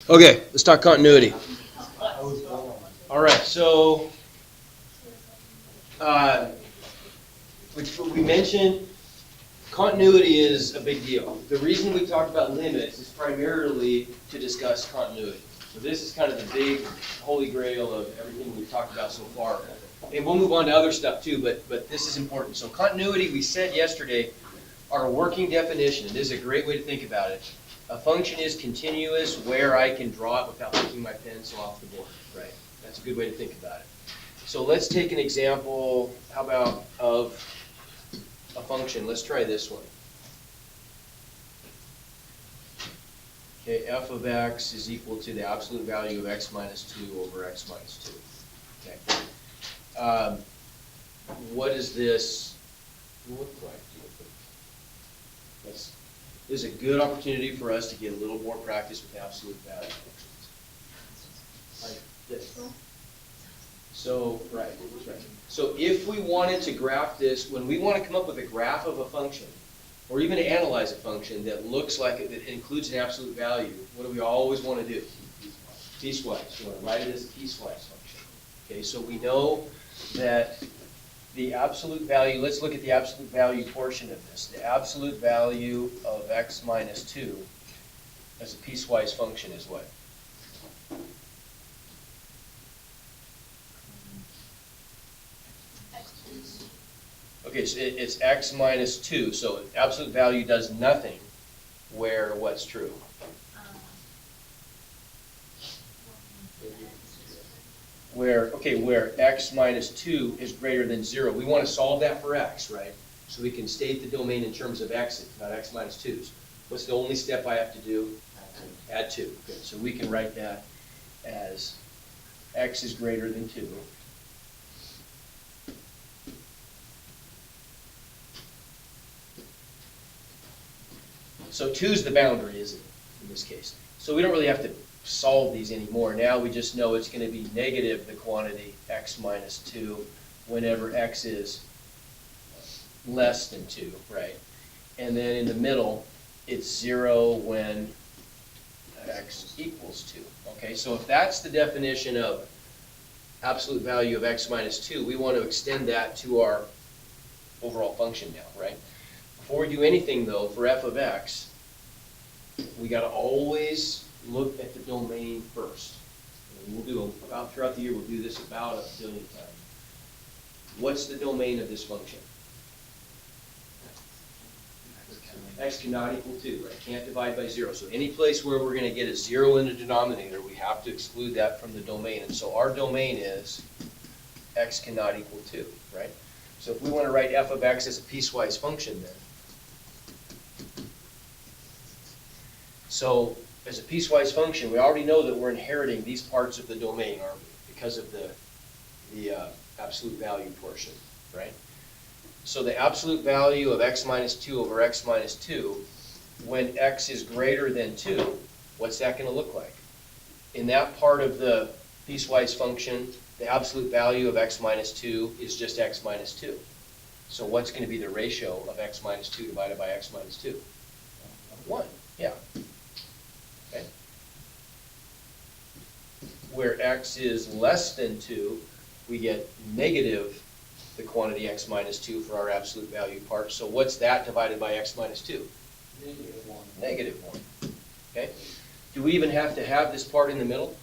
Okay, let's talk continuity. All right, so we mentioned continuity is a big deal. The reason we talked about limits is primarily to discuss continuity. So this is kind of the big holy grail of everything we've talked about so far. And we'll move on to other stuff too, but this is important. So continuity, we said yesterday, our working definition, and this is a great way to think about it. A function is continuous where I can draw it without taking my pencil off the board, right? That's a good way to think about it. So let's take an example, how about of a function. Let's try this one. Okay, f of x is equal to the absolute value of x minus 2 over x minus 2. Okay. What does this look like? This is a good opportunity for us to get a little more practice with absolute value functions. Like this. So, right. So if we wanted to graph this, when we want to come up with a graph of a function, or even to analyze a function that looks like it, that includes an absolute value, what do we always want to do? Piecewise. You want to write it as a piecewise function. Okay, so we know that the absolute value, let's look at the absolute value portion of this. The absolute value of x minus 2 as a piecewise function is what? Okay, so it's x minus 2, so absolute value does nothing where what's true? Where x minus 2 is greater than 0. We want to solve that for x, right? So we can state the domain in terms of x's, not x minus 2's. What's the only step I have to do? Add 2. Good. So we can write that as x is greater than 2. So 2 is the boundary, isn't it, in this case? So we don't really have to solve these anymore. Now we just know it's going to be negative the quantity x minus 2 whenever x is less than 2, right? And then in the middle, it's 0 when x equals 2. Okay, so if that's the definition of absolute value of x minus 2, we want to extend that to our overall function now, right? Before we do anything, though, for f of x, we got to always look at the domain first. And we'll do about throughout the year. We'll do this about a billion times. What's the domain of this function? X cannot equal 2, right? Can't divide by 0. So any place where we're going to get a 0 in the denominator, we have to exclude that from the domain. And so our domain is x cannot equal 2, right? So if we want to write f of x as a piecewise function then, so as a piecewise function, we already know that we're inheriting these parts of the domain, aren't we? Because of the absolute value portion, right? So the absolute value of x minus 2 over x minus 2, when x is greater than 2, what's that going to look like? In that part of the piecewise function, the absolute value of x minus 2 is just x minus 2. So what's going to be the ratio of x minus 2 divided by x minus 2? 1, yeah. Okay. Where x is less than 2, we get negative the quantity x minus 2 for our absolute value part. So what's that divided by x minus 2? Negative 1. Negative 1. Okay. Do we even have to have this part in the middle?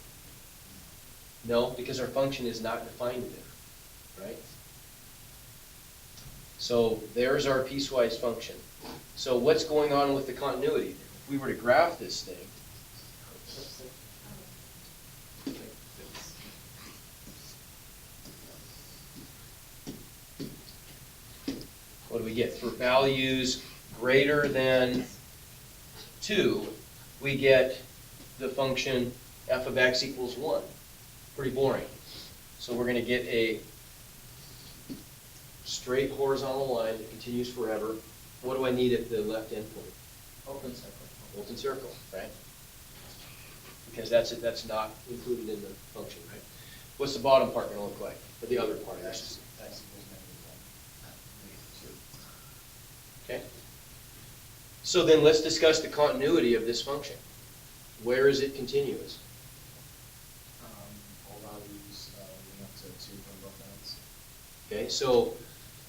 No, because our function is not defined there, right? So there's our piecewise function. So what's going on with the continuity? If we were to graph this thing, what do we get? For values greater than 2, we get the function f of x equals 1. Pretty boring. So we're going to get a straight horizontal line that continues forever. What do I need at the left endpoint? Open circle. Open circle, right? Because that's not included in the function, right? What's the bottom part going to look like? Or the other part of this? X equals -1. Okay. So then let's discuss the continuity of this function. Where is it continuous? All values, leading up to 2 from both ends. Okay, so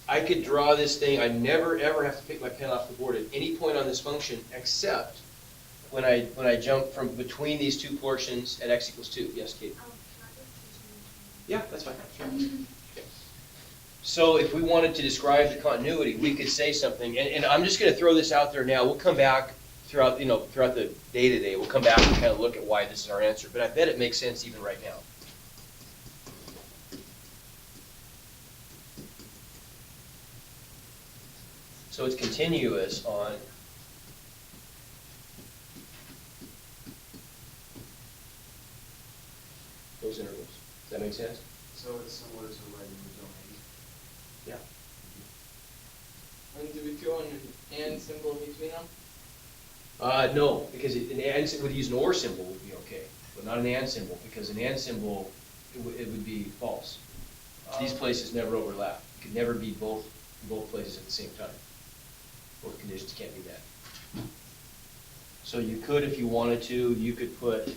I could draw this thing, I never ever have to pick my pen off the board at any point on this function except when I jump from between these two portions at x equals 2. Yes, Kate? Yeah, that's fine. Okay. So if we wanted to describe the continuity, we could say something, and I'm just going to throw this out there now. We'll come back throughout the day-to-day. We'll come back and kind of look at why this is our answer, but I bet it makes sense even right now. So it's continuous on those intervals. Does that make sense? So it's similar to writing the domain. Yeah. And do we throw an and symbol between them? No, because an and would use an or symbol would be okay, but not an and symbol, because an and symbol, it would be false. These places never overlap. It could never be both places at the same time. Both conditions can't be met. So you could, if you wanted to, you could put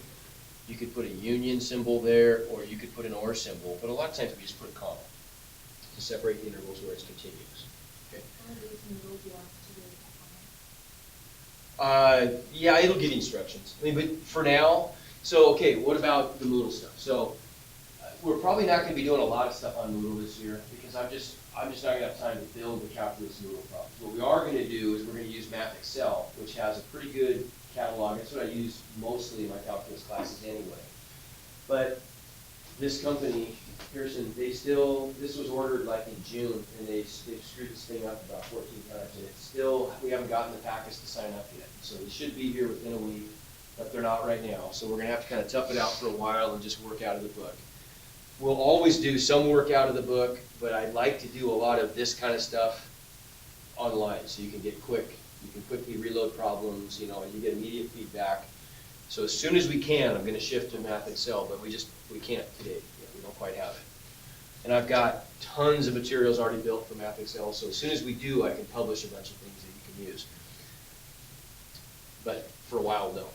a union symbol there, or you could put an or symbol, but a lot of times we just put a comma to separate the intervals where it's continuous. Okay. Yeah, it'll give you instructions. I mean, but for now, so, okay, what about the Moodle stuff? So, we're probably not gonna be doing a lot of stuff on Moodle this year, because I'm just not gonna have time to build the calculus Moodle problems. What we are gonna do is we're gonna use Math Excel, which has a pretty good catalog. That's what I use mostly in my calculus classes anyway. But this company, Pearson, this was ordered like in June, and they've screwed this thing up about 14 times, and it's still, we haven't gotten the packets to sign up yet. So they should be here within a week, but they're not right now. So we're gonna have to kind of tough it out for a while and just work out of the book. We'll always do some work out of the book, but I'd like to do a lot of this kind of stuff online, so you can quickly reload problems, and you get immediate feedback. So as soon as we can, I'm gonna shift to Math Excel, but we can't today. We don't quite have it. And I've got tons of materials already built for Math Excel, so as soon as we do, I can publish a bunch of things that you can use. But for a while, no.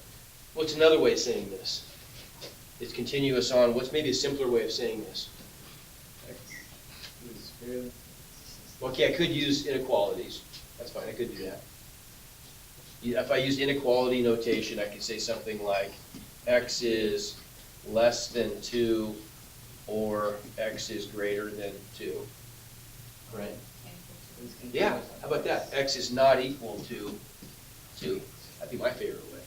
What's another way of saying this? It's continuous on, what's maybe a simpler way of saying this? Okay, I could use inequalities. That's fine, I could do that. If I used inequality notation, I could say something like x is less than 2 or x is greater than 2. Right? Yeah, how about that? X is not equal to 2. That'd be my favorite way.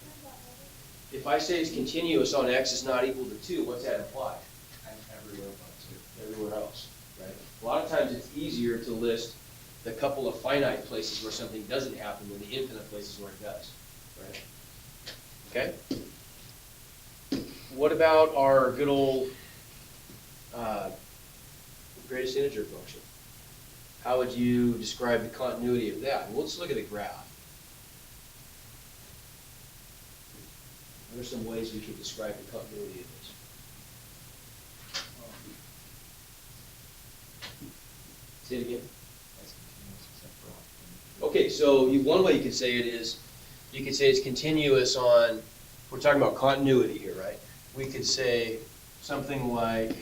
If I say it's continuous on x is not equal to 2, what's that imply? Everywhere but 2. Everywhere else, right? A lot of times it's easier to list the couple of finite places where something doesn't happen than the infinite places where it does, right? Okay? What about our good old greatest integer function? How would you describe the continuity of that? Well, let's look at the graph. What are some ways we could describe the continuity of this? Say it again. That's continuous except for often. Okay, so one way you could say it is, you could say it's continuous on, we're talking about continuity here, right? We could say something like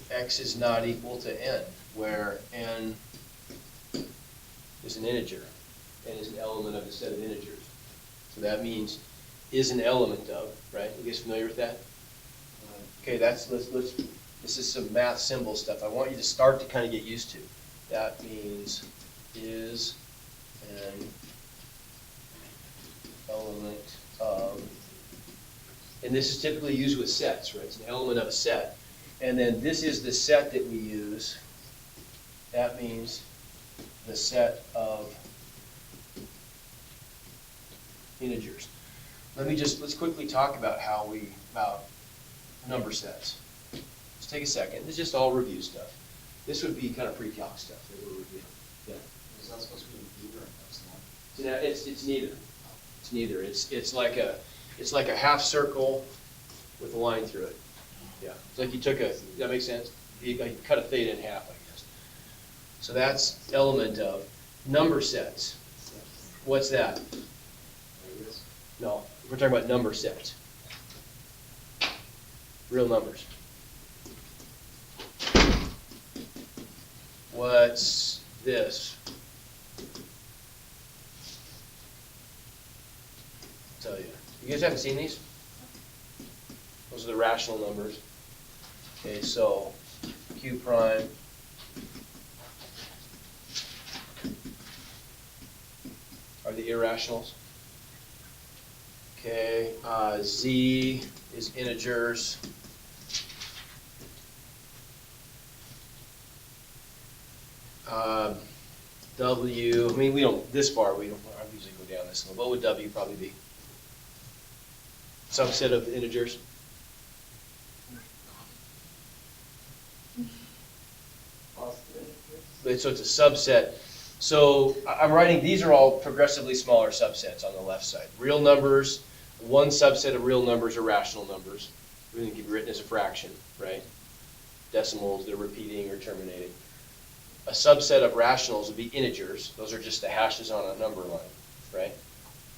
x is not equal to n, where n is an integer, n is an element of a set of integers. So that means is an element of, right? You guys familiar with that? Okay, let's this is some math symbol stuff. I want you to start to kind of get used to. That means is an element of, and this is typically used with sets, right? It's an element of a set. And then this is the set that we use. That means the set of integers. Let's quickly talk about about number sets. Let's take a second. This is just all review stuff. This would be kind of pre-calc stuff that we're reviewing. Yeah. Is that supposed to be either of those one? It's neither. It's neither. It's like a half circle with a line through it. Yeah. It's like you took does that make sense? You cut a theta in half, I guess. So that's element of number sets. What's that? Radius. No, we're talking about number sets. Real numbers. What's this? I'll tell you. You guys haven't seen these? Those are the rational numbers. Okay, so Q prime are the irrationals. Okay, Z is integers. W, I mean, we don't, this far, we don't, I usually go down this one. What would W probably be? Subset of integers? So it's a subset. So I'm writing, these are all progressively smaller subsets on the left side. Real numbers, one subset of real numbers are rational numbers. Everything can be written as a fraction, right? Decimals, they're repeating or terminating. A subset of rationals would be integers. Those are just the hashes on a number line, right?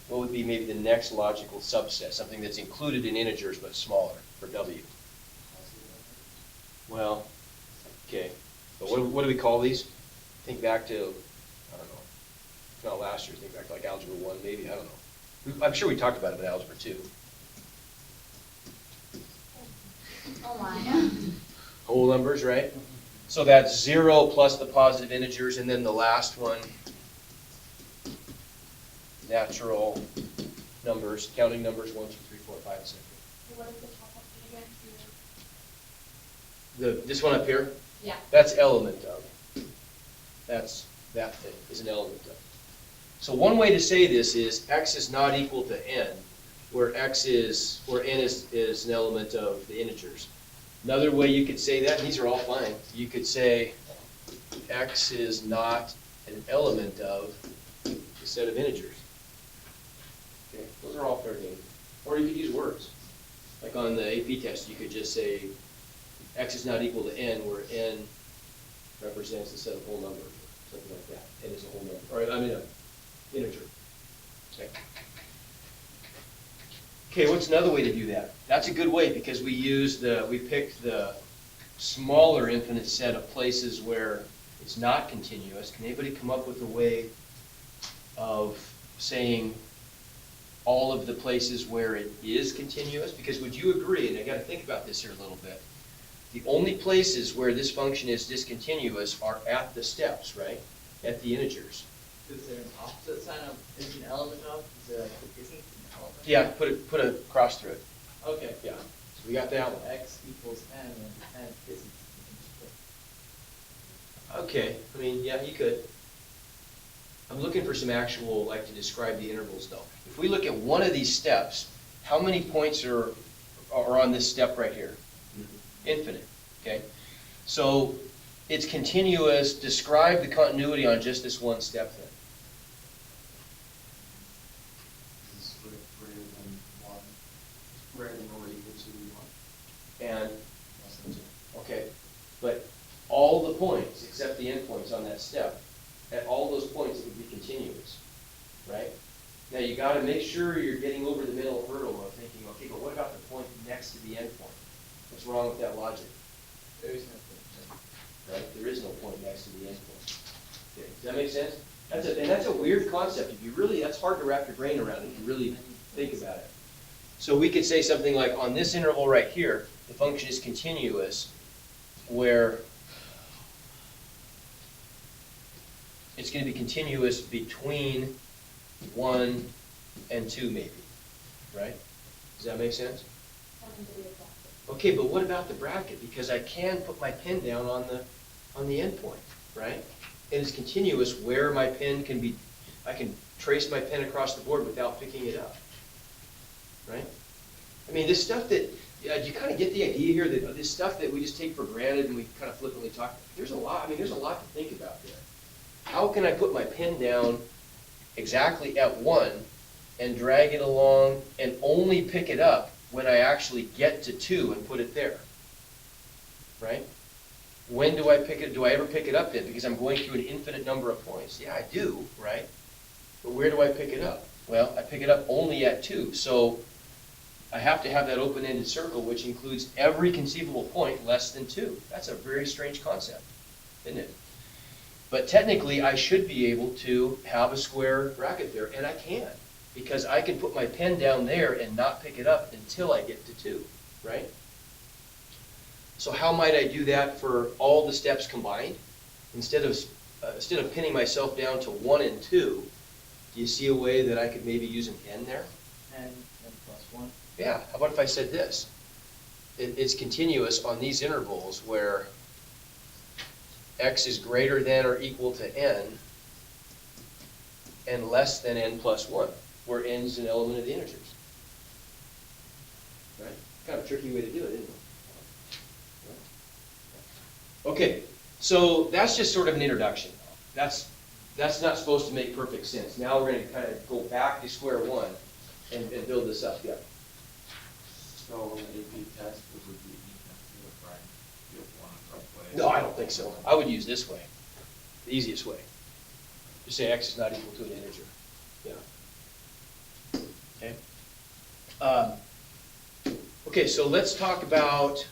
What would be maybe the next logical subset, something that's included in integers but smaller for W? Well, okay. But what do we call these? Think back to, I don't know, if not last year, think back to like Algebra 1 maybe, I don't know. I'm sure we talked about it in Algebra 2. Oh my. Whole numbers, right? So that's 0 plus the positive integers, and then the last one, natural numbers, counting numbers, 1, 2, 3, 4, 5, 6. What is the top of it again? This one up here, Yeah. that's element of. That thing is an element of. So one way to say this is x is not equal to n, where n is an element of the integers. Another way you could say that, and these are all fine, you could say x is not an element of a set of integers. Okay, those are all fair game. Or you could use words. Like on the AP test, you could just say x is not equal to n, where n represents a set of whole numbers, something like that. N is a whole number, or I mean an integer. Okay. Okay, what's another way to do that? That's a good way because we picked the smaller infinite set of places where it's not continuous. Can anybody come up with a way of saying all of the places where it is continuous? Because would you agree, and I gotta think about this here a little bit, the only places where this function is discontinuous are at the steps, right? At the integers. Is there an opposite sign of, is an element of, is there like, isn't an element? Yeah, put a cross through it. Okay. Yeah, so we got that one. X equals n, and n isn't. Okay, I mean, yeah, you could. I'm looking for some actual, like, to describe the intervals, though. If we look at one of these steps, how many points are on this step right here? Infinite, okay? So it's continuous. Describe the continuity on just this one step then. This is greater than 1, greater than or equal to 1, And, less than 2. okay, but all the points, except the endpoints on that step, at all those points, it would be continuous, right? Now, you gotta make sure you're getting over the mental hurdle of thinking, okay, but what about the point next to the endpoint? What's wrong with that logic, There is no right? There is no point next to the endpoint. Okay, does that make sense? That's a weird concept. If you really, that's hard to wrap your brain around if you really think about it. So we could say something like, on this interval right here, the function is continuous, where it's going to be continuous between 1 and 2 maybe, right? Does that make sense? Something to do with that. Okay, but what about the bracket? Because I can put my pen down on the endpoint, right? And it's continuous where my pen can be, I can trace my pen across the board without picking it up, right? I mean, this stuff that, do you kind of get the idea here that this stuff that we just take for granted and we kind of flippantly talk, there's a lot to think about there. How can I put my pen down exactly at 1 and drag it along and only pick it up when I actually get to 2 and put it there, right? When do I pick it? Do I ever pick it up then? Because I'm going through an infinite number of points. Yeah, I do, right? But where do I pick it up? Well, I pick it up only at 2, so I have to have that open-ended circle, which includes every conceivable point less than 2. That's a very strange concept, isn't it? But technically, I should be able to have a square bracket there, and I can, because I can put my pen down there and not pick it up until I get to 2, right? So how might I do that for all the steps combined? Instead of pinning myself down to 1 and 2, do you see a way that I could maybe use an n there? N plus 1. Yeah, how about if I said this? It's continuous on these intervals where x is greater than or equal to n and less than n plus 1, where n is an element of the integers. Right? Kind of a tricky way to do it, isn't it? Okay, so that's just sort of an introduction. That's not supposed to make perfect sense. Now we're going to kind of go back to square one and build this up. Yeah. So on the AP test, it would be equal to, right? You have one correct way. No, I don't think so. I would use this way, the easiest way. Just say x is not equal to an integer. Yeah. Okay. Okay, so let's talk about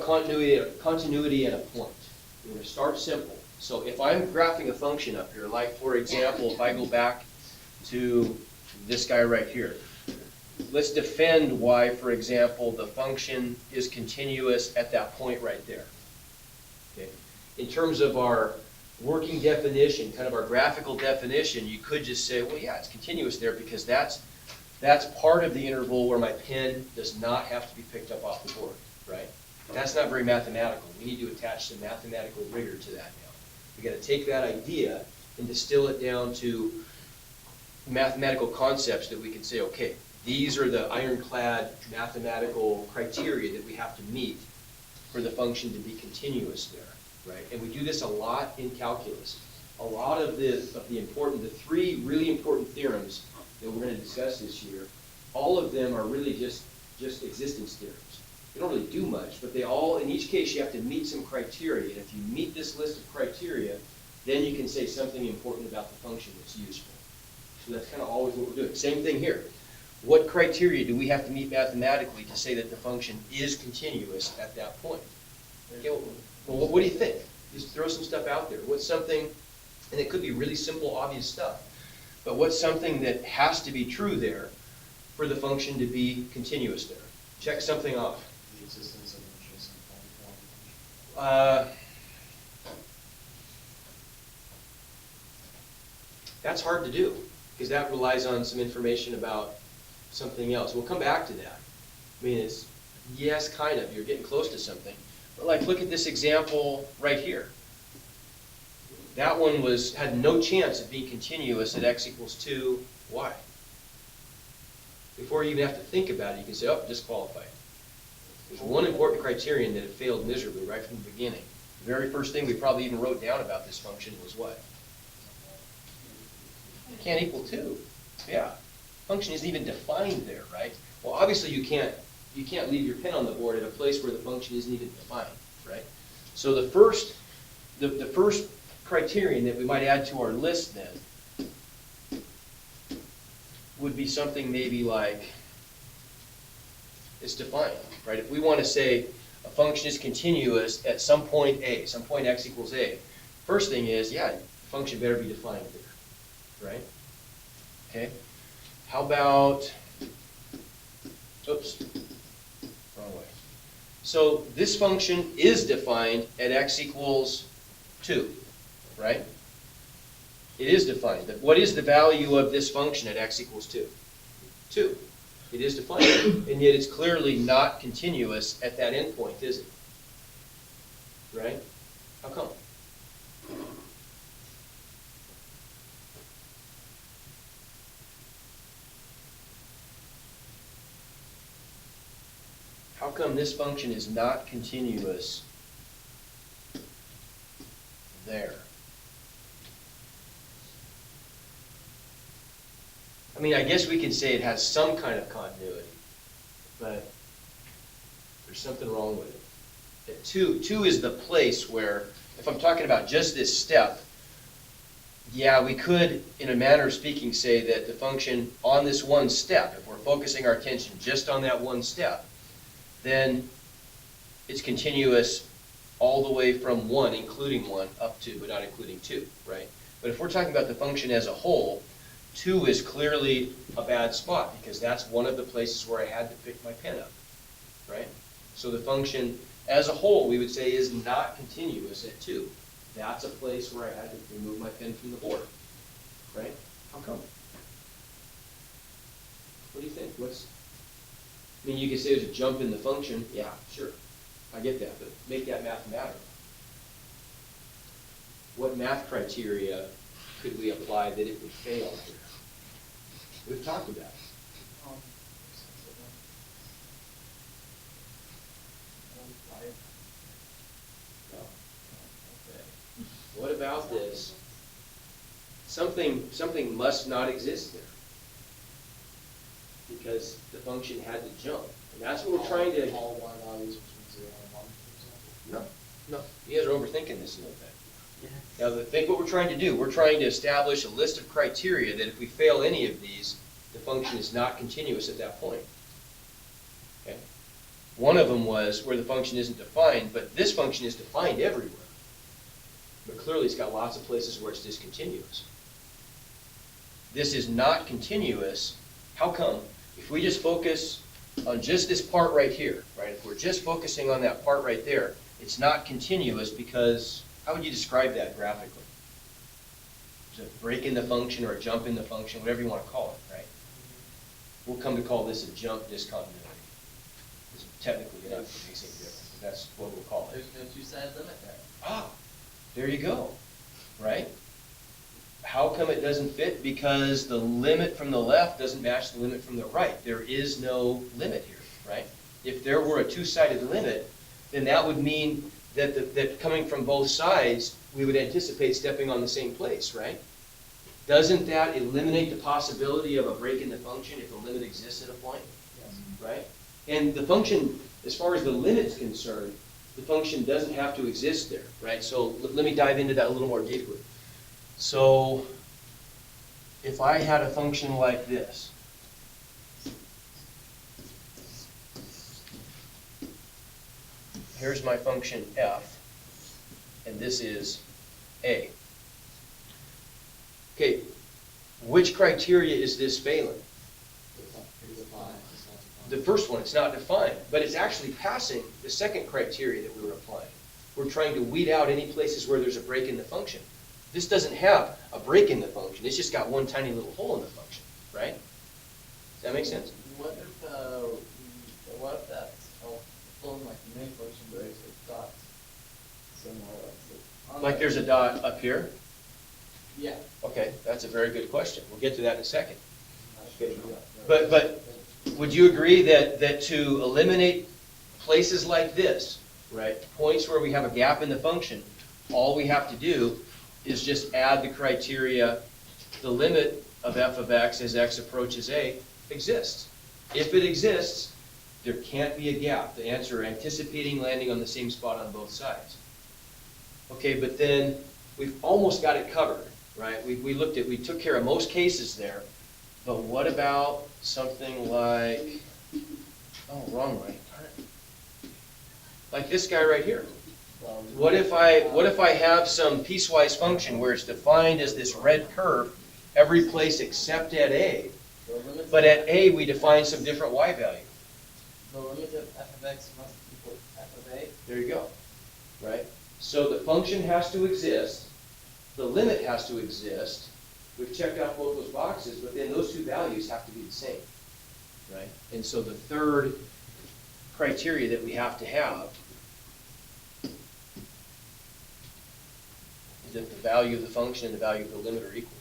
continuity at a point. We're going to start simple. So if I'm graphing a function up here, like for example, if I go back to this guy right here, let's defend why, for example, the function is continuous at that point right there. Okay. In terms of our working definition, kind of our graphical definition, you could just say, well, yeah, it's continuous there because that's part of the interval where my pen does not have to be picked up off the board, right? That's not very mathematical. We need to attach some mathematical rigor to that now. We got to take that idea and distill it down to mathematical concepts that we can say, okay, these are the ironclad mathematical criteria that we have to meet for the function to be continuous there, right? And we do this a lot in calculus. A lot of the three really important theorems that we're going to discuss this year, all of them are really just existence theorems. They don't really do much, but they all, in each case, you have to meet some criteria. And if you meet this list of criteria, then you can say something important about the function that's useful. So that's kind of always what we're doing. Same thing here. What criteria do we have to meet mathematically to say that the function is continuous at that point? Okay, well, what do you think? Just throw some stuff out there. What's something, and it could be really simple, obvious stuff, but what's something that has to be true there for the function to be continuous there? Check something off. The existence of an adjacent point. That's hard to do, because that relies on some information about something else. We'll come back to that. I mean, it's, yes, kind of, you're getting close to something. But like, look at this example right here. That one had no chance of being continuous at x equals 2, y. Before you even have to think about it, you can say, oh, disqualified. There's one important criterion that it failed miserably right from the beginning. The very first thing we probably even wrote down about this function was what? It can't equal 2. Yeah. Function isn't even defined there, right? Well, obviously you can't leave your pen on the board at a place where the function isn't even defined, right? So the first criterion that we might add to our list then would be something maybe like it's defined, right? If we want to say a function is continuous at some point A, some point x equals A, first thing is, yeah, the function better be defined there, right? Okay. How about, oops, wrong way. So this function is defined at x equals 2, right? It is defined. What is the value of this function at x equals 2? 2. It is defined, and yet it's clearly not continuous at that endpoint, is it? Right? How come? How come this function is not continuous there? I mean, I guess we can say it has some kind of continuity, but there's something wrong with it. 2 is the place where, if I'm talking about just this step, Yeah, we could, in a manner of speaking, say that the function on this one step, if we're focusing our attention just on that one step, then it's continuous all the way from 1, including 1, up to, but not including 2, right? But if we're talking about the function as a whole, 2 is clearly a bad spot, because that's one of the places where I had to pick my pen up, right? So the function as a whole, we would say, is not continuous at 2. That's a place where I had to remove my pen from the board, right? How come? What do you think? I mean, you could say there's a jump in the function. Yeah, sure. I get that, but make that mathematical. What math criteria could we apply that it would fail here? We've talked about it. What about this? Something must not exist there. Because the function had to jump. And that's what we're trying to. All y values between 0 and 1, for example. No. You guys are overthinking this a little bit. Now, think what we're trying to do. We're trying to establish a list of criteria that if we fail any of these, the function is not continuous at that point. Okay? One of them was where the function isn't defined, but this function is defined everywhere. But clearly it's got lots of places where it's discontinuous. This is not continuous. How come? If we just focus on just this part right here, right? If we're just focusing on that part right there, it's not continuous because, how would you describe that graphically? Is it a break in the function or a jump in the function, whatever you want to call it, right? We'll come to call this a jump discontinuity. It's technically not makes any difference, but that's what we'll call it. There's no two-sided limit there. Ah, there you go, right? How come it doesn't fit? Because the limit from the left doesn't match the limit from the right. There is no limit here, right? If there were a two-sided limit, then that would mean that coming from both sides, we would anticipate stepping on the same place, right? Doesn't that eliminate the possibility of a break in the function if a limit exists at a point? Yes. Right? And the function, as far as the limit's concerned, the function doesn't have to exist there, right? So let me dive into that a little more deeply. So if I had a function like this, here's my function f, and this is a. Okay, which criteria is this failing? The first one, it's not defined, but it's actually passing the second criteria that we were applying. We're trying to weed out any places where there's a break in the function. This doesn't have a break in the function, it's just got one tiny little hole in the function, right? Does that make sense? What if that's full like the main function breaks with dots somewhere else? Like there's a dot up here? Yeah. Okay, that's a very good question. We'll get to that in a second. But would you agree that to eliminate places like this, right, points where we have a gap in the function, all we have to do is just add the criteria, the limit of f of x as x approaches a exists. If it exists, there can't be a gap. The answer, anticipating landing on the same spot on both sides. Okay, but then we've almost got it covered, right? We took care of most cases there, but what about something like, oh, wrong way. Like this guy right here. What if I have some piecewise function where it's defined as this red curve every place except at A, but at A we define some different y value? The limit of f of x must equal f of a. There you go, right? So the function has to exist, the limit has to exist. We've checked out both those boxes, but then those two values have to be the same, right? And so the third criteria that we have to have is that the value of the function and the value of the limit are equal.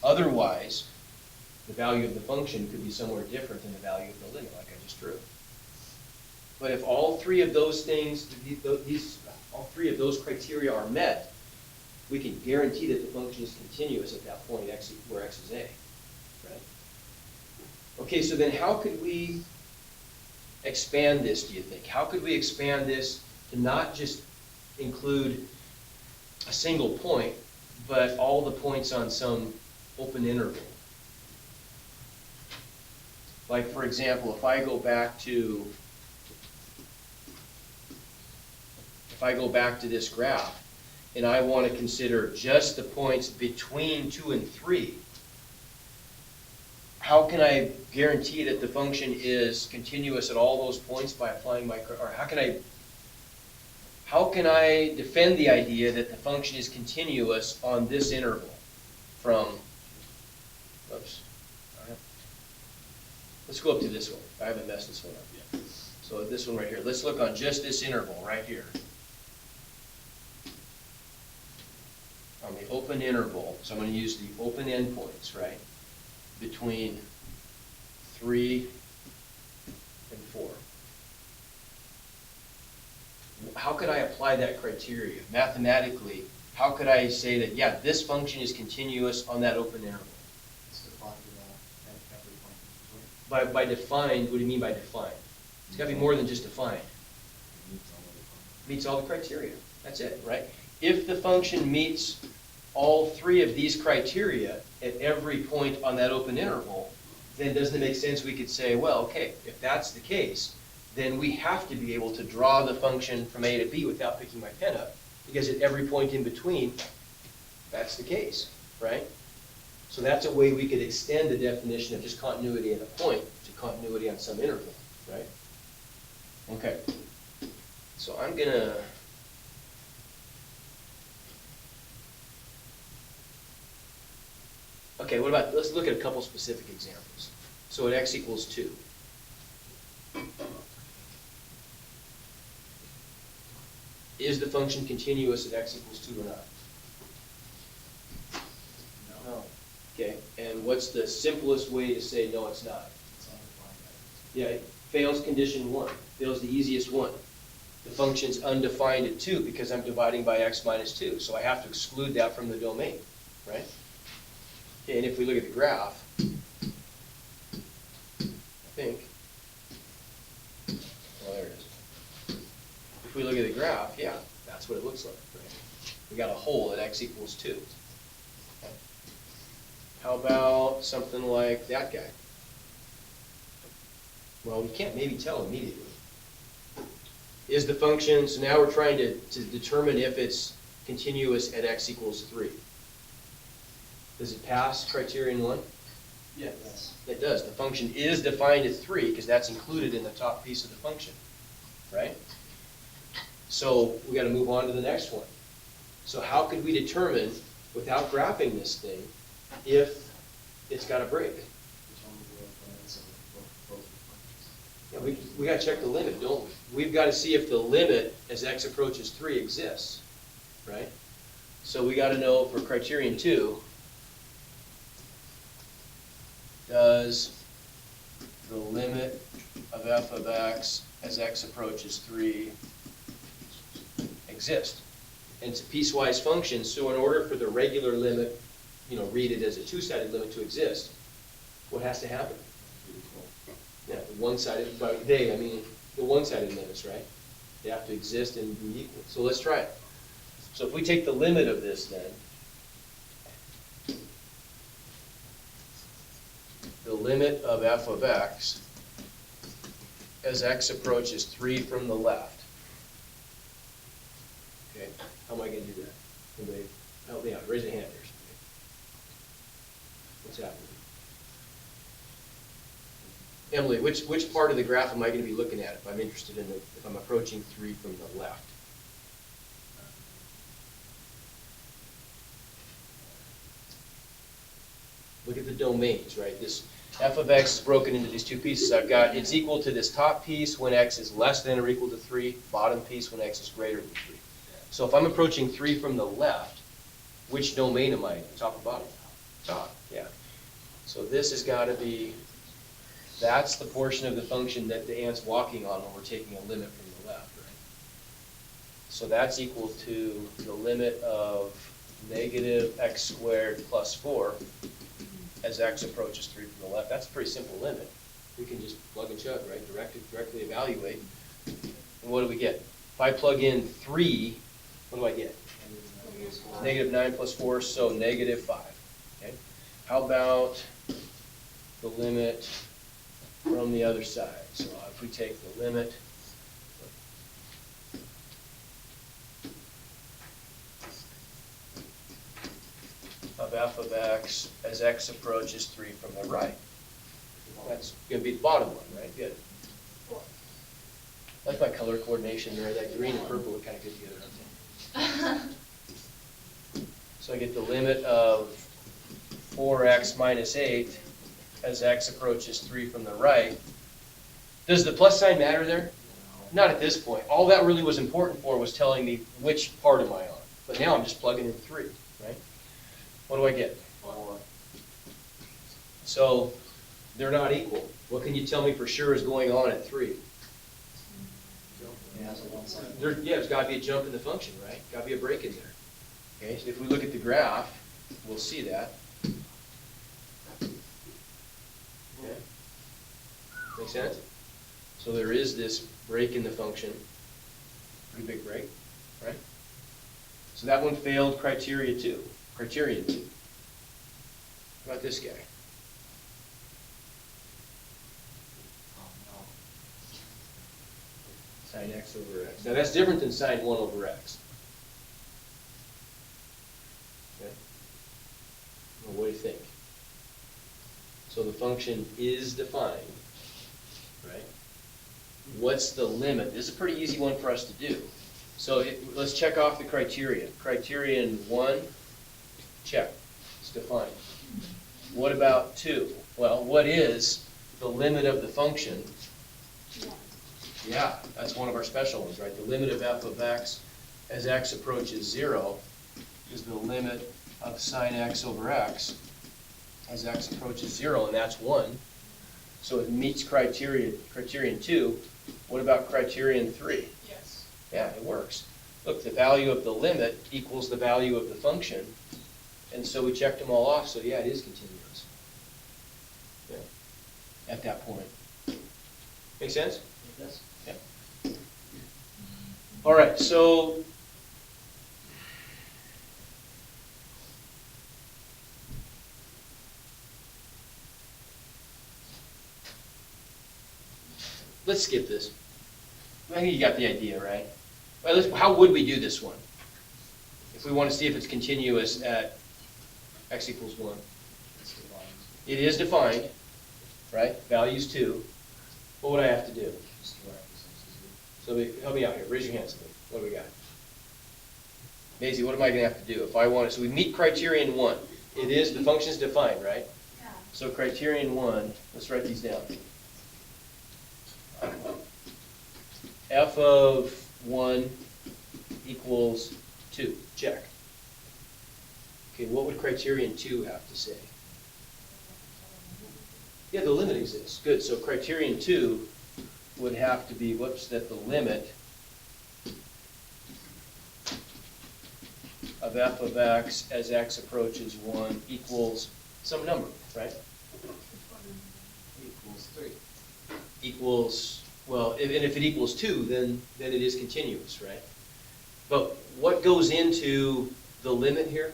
Otherwise, the value of the function could be somewhere different than the value of the limit, like I just drew. But if all three of those things, all three of those criteria are met, we can guarantee that the function is continuous at that point x, where x is a, right? Okay, so then how could we expand this, do you think? How could we expand this to not just include a single point, but all the points on some open interval. Like, for example, if I go back to this graph, and I want to consider just the points between 2 and 3, how can I guarantee that the function is continuous at all those points by applying or how can I defend the idea that the function is continuous on this interval from, oops, let's go up to this one. I haven't messed this one up yet. So this one right here, let's look on just this interval right here. On the open interval, so I'm going to use the open endpoints, right, between 3 and 4. How could I apply that criteria? Mathematically, how could I say that, yeah, this function is continuous on that open interval? It's defined at every point in between. By defined, what do you mean by defined? It's got to be more than just defined. Meets all the criteria. That's it, right? If the function meets all 3 of these criteria at every point on that open interval, then doesn't it make sense we could say, well, okay, if that's the case, then we have to be able to draw the function from A to B without picking my pen up, because at every point in between, that's the case, right? So that's a way we could extend the definition of just continuity at a point to continuity on some interval, right? Okay. So I'm gonna okay, what about, let's look at a couple specific examples. So at x equals 2. Is the function continuous at x equals 2 or not? No. Okay, and what's the simplest way to say no, it's not? It's undefined. Yeah, it fails condition 1, fails the easiest one. The function's undefined at 2 because I'm dividing by x minus 2, so I have to exclude that from the domain, right? Okay, and if we look at the graph, I think, well, there it is. If we look at the graph, yeah, that's what it looks like, right? We got a hole at x equals 2. How about something like that guy? Well, we can't maybe tell immediately. Is the function, so now we're trying to determine if it's continuous at x equals 3. Does it pass criterion 1? Yes. It does. The function is defined at 3 because that's included in the top piece of the function, right? So we got to move on to the next one. So how could we determine, without graphing this thing, if it's got a break? Determine the limits of both functions. Yeah, we got to check the limit, don't we? We've got to see if the limit as x approaches 3 exists, right? So we got to know for criterion 2, does the limit of f of x as x approaches 3 exist? And it's a piecewise function, so in order for the regular limit, read it as a two-sided limit to exist, what has to happen? Yeah, the one-sided, by they, I mean the one-sided limits, right? They have to exist and be equal. So let's try it. So if we take the limit of this then, the limit of f of x as x approaches 3 from the left. Okay, how am I going to do that? Anybody help me out? Raise a hand there. What's happening? Emily, which part of the graph am I going to be looking at if I'm interested in if I'm approaching 3 from the left? Look at the domains, right? This f of x is broken into these two pieces. I've got it's equal to this top piece when x is less than or equal to 3, bottom piece when x is greater than 3. So if I'm approaching 3 from the left, which domain am I in? Top or bottom? Top, yeah. So this has got to be, that's the portion of the function that the ant's walking on when we're taking a limit from the left, right? So that's equal to the limit of negative x squared plus 4 as x approaches 3 from the left. That's a pretty simple limit. We can just plug and chug, right? Directly evaluate. And what do we get? If I plug in 3, what do I get? Negative 9 plus 4, so negative 5. Okay. How about the limit from the other side? So if we take the limit of f of x as x approaches 3 from the right. That's going to be the bottom one, right? Good. I like my color coordination there. That green and purple look kind of good together, don't they? So I get the limit of 4x minus 8 as x approaches 3 from the right. Does the plus sign matter there? Not at this point. All that really was important for was telling me which part am I on. But now I'm just plugging in 3, right? What do I get? 4. So they're not equal. What can you tell me for sure is going on at 3? Yeah, so one side. There's got to be a jump in the function, right? Got to be a break in there. Okay, so if we look at the graph, we'll see that. Okay. Make sense? So there is this break in the function. Pretty big break, right? So that one failed criteria 2. Criterion 2. How about this guy? Oh, no. Sine x over x. Now that's different than sine 1 over x. Okay. Well, what do you think? So the function is defined, right? What's the limit? This is a pretty easy one for us to do. So let's check off the criteria. Criterion 1, check. It's defined. What about 2? Well, what is the limit of the function? Yeah, that's one of our special ones, right? The limit of f of x as x approaches 0 is the limit of sine x over x as x approaches 0, and that's 1. So it meets criterion 2. What about criterion 3? Yes. Yeah, it works. Look, the value of the limit equals the value of the function, and so we checked them all off, so yeah, it is continuous. Yeah. At that point. Make sense? Yes. Yeah. All right, so let's skip this. I think you got the idea, right? Well, how would we do this one? If we want to see if it's continuous at x equals 1. It's defined. It is defined, right? Value's 2. What would I have to do? Just direct this So help me out here. Raise your hands. What do we got? Maisie, what am I going to have to do if I want to? So we meet criterion 1. It is, the function's defined, right? Yeah. So criterion 1, let's write these down. F of 1 equals 2. Check. Okay, what would criterion 2 have to say? Yeah, the limit exists. Good. So criterion 2 would have to be, that the limit of f of x as x approaches 1 equals some number, right? Equals 3. Equals, well, and if it equals 2, then it is continuous, right? But what goes into the limit here?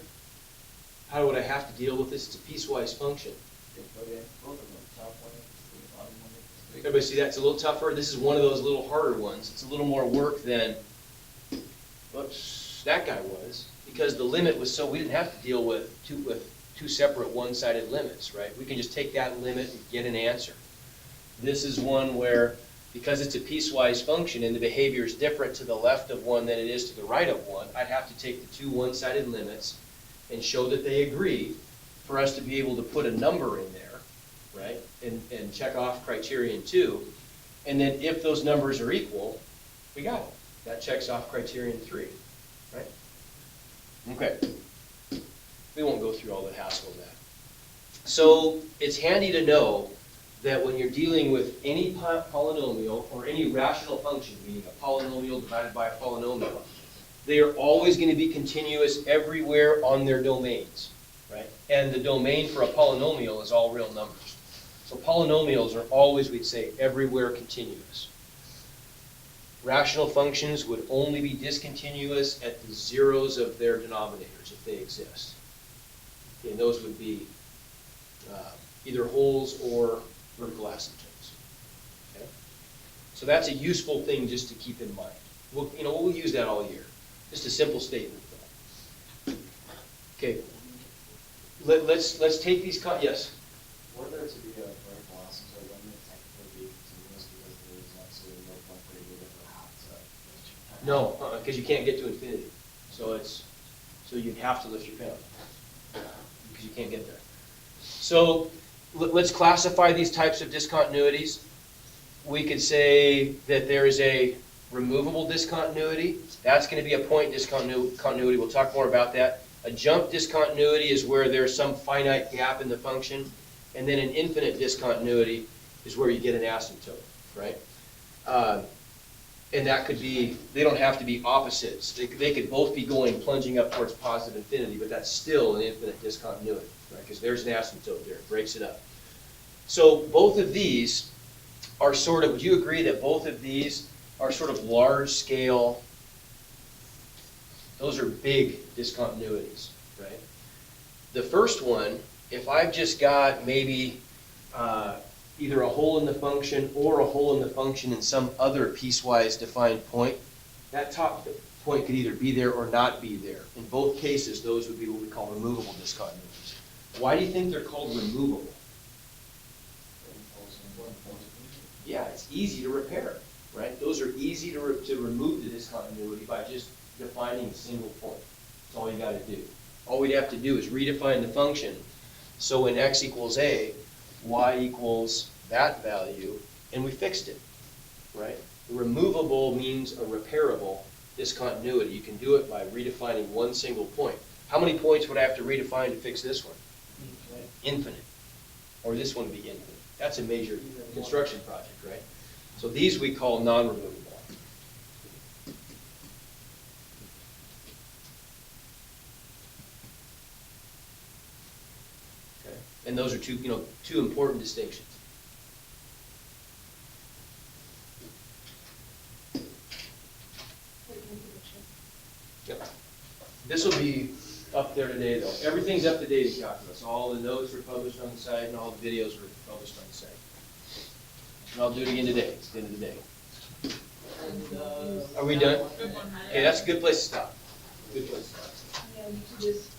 How would I have to deal with this? It's a piecewise function. They put in both of them, top one, the bottom one equals 3. Everybody see that? It's a little tougher. This is one of those little harder ones. It's a little more work than, whoops, that guy was. Because the limit was so, we didn't have to deal with two separate one-sided limits, right? We can just take that limit and get an answer. This is one where, because it's a piecewise function and the behavior is different to the left of 1 than it is to the right of 1, I'd have to take the two one-sided limits and show that they agree for us to be able to put a number in there, right? And check off criterion 2. And then if those numbers are equal, we got it. That checks off criterion 3, right? Okay. We won't go through all the hassle of that. So it's handy to know that when you're dealing with any polynomial or any rational function, meaning a polynomial divided by a polynomial, they are always going to be continuous everywhere on their domains, right? And the domain for a polynomial is all real numbers. So polynomials are always, we'd say, everywhere continuous. Rational functions would only be discontinuous at the zeros of their denominators, if they exist. Okay, and those would be either wholes or vertical asymptotes. Okay? So that's a useful thing just to keep in mind. We'll use that all year. Just a simple statement, though. Okay. Let's take these, yes? Were there to be a vertical asymptote, wouldn't it technically be continuous because there's absolutely no point for you to ever have to lift your pen? No, because you can't get to infinity. So you'd have to lift your pen because you can't get there. So let's classify these types of discontinuities. We could say that there is a removable discontinuity. That's going to be a point discontinuity. We'll talk more about that. A jump discontinuity is where there's some finite gap in the function. And then an infinite discontinuity is where you get an asymptote, right? And that could be, they don't have to be opposites. They could both be plunging up towards positive infinity, but that's still an infinite discontinuity, right? Because there's an asymptote there, it breaks it up. So both of these are would you agree that both of these are sort of large scale, those are big discontinuities, right? The first one, if I've just got maybe either a hole in the function or a hole in the function in some other piecewise defined point, that top point could either be there or not be there. In both cases, those would be what we call removable discontinuities. Why do you think they're called removable? Yeah, it's easy to repair, right? Those are easy to remove the discontinuity by just defining a single point. That's all you got to do. All we'd have to do is redefine the function. So when x equals a, y equals that value, and we fixed it, right? Removable means a repairable discontinuity. You can do it by redefining one single point. How many points would I have to redefine to fix this one? Infinite. Or this one would be infinite. That's a major construction project, right? So these we call non-removable. Okay. And those are two important distinctions. Yep. This will be up there today, though. Everything's up to date in Calculus. All the notes are published on the site, and all the videos are published on the site. And I'll do it again today. It's the end of the day. And, Are we done? Good one, Okay, that's a good place to stop. Good place to stop. Yeah, you just